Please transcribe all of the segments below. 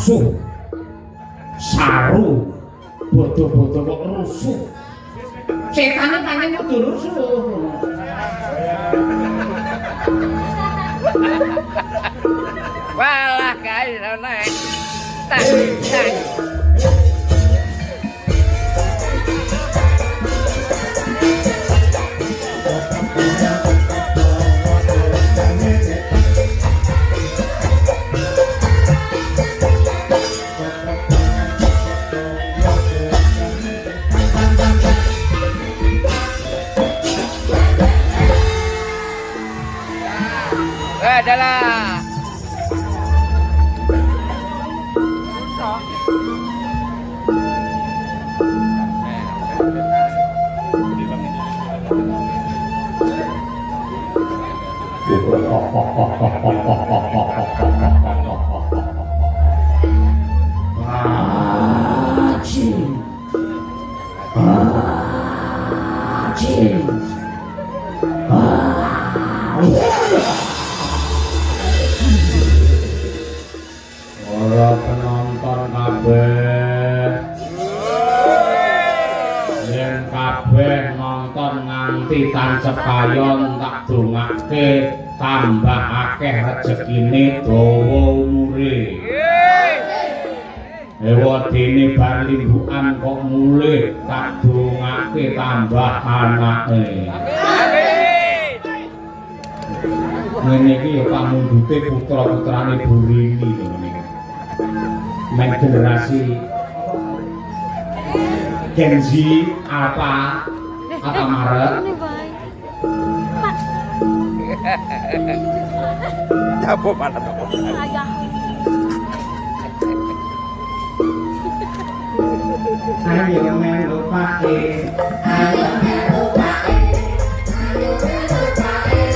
rusuh saru bodoh-bodoh kok rusuh setane paling kudu rusuh walah kae ana tak adalah para penonton kabeh yen kabeh nonton nganti tancep kayon tak dongake tambah akeh rezekine dawa umure ewadene bar limbukan kok mulih tak dongake tambah anake ngene iki ya pamundhute putra-putrane Burini lho niki men generasi Gen Z apa Maret apa mana to ayo melu pake ayo melu pake ayo melu pake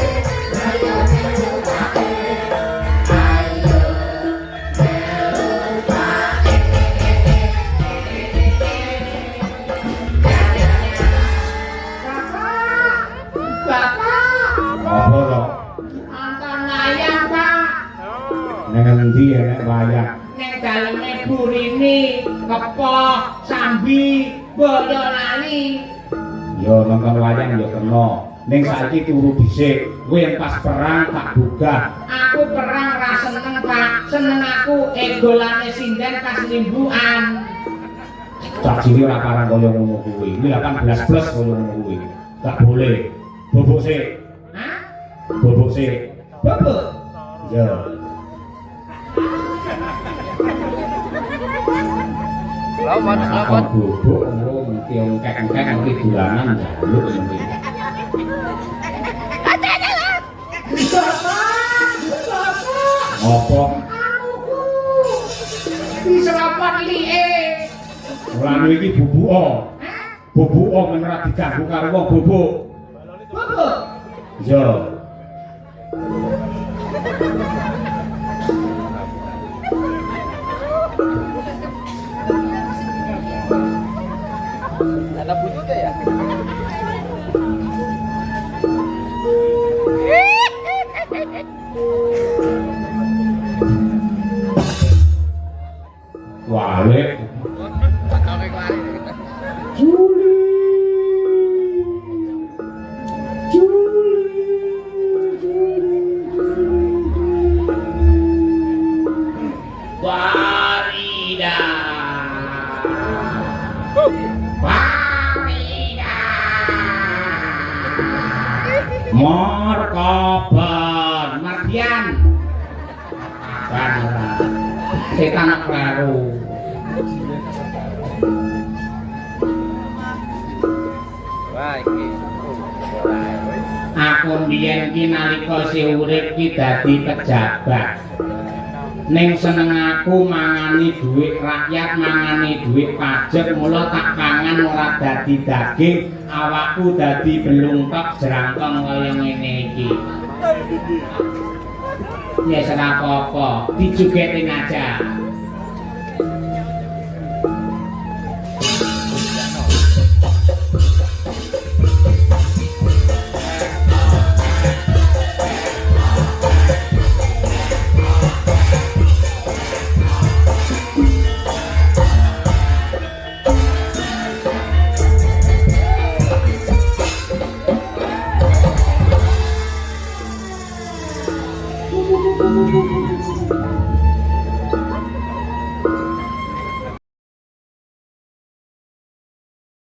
ayo melu pake ayo melu pake Bapak apa lho nonton wayang Pak nang endi nek wayang nek daleme Burini Kepoh Sambi Boyolali yo nonton wayang yo kena ning saiki turu dhisik kowe yen pas perang tak bugah aku perang ra seneng Pak seneng aku egolane sinden pas limbukan tak jine ora parang kaya ngono kuwi iki 18 plus kaya ngono kuwi gak boleh bobok sik hah bobok sik bobok yo Selamat. Bubuk mesti engkek-engkek mesti dolanan jaluk mesti. Apa? Diselamat liye. Mulane iki bubuko. Bubuko men ora diganggu karo wong bubuk. Bubuk. Yo. Ada bututnya ya? Wale. Juli. Farida. Markaban Mardian setan baru aku mbiyen ki nalika isih urip ki dadi pejabat ning seneng aku mangani dhuwit rakyat mangani dhuwit pajak mula tak pangan ora dadi daging awakku dadi belungkok jerangkong kaya ngene iki ya ora apa-apa dijugetin aja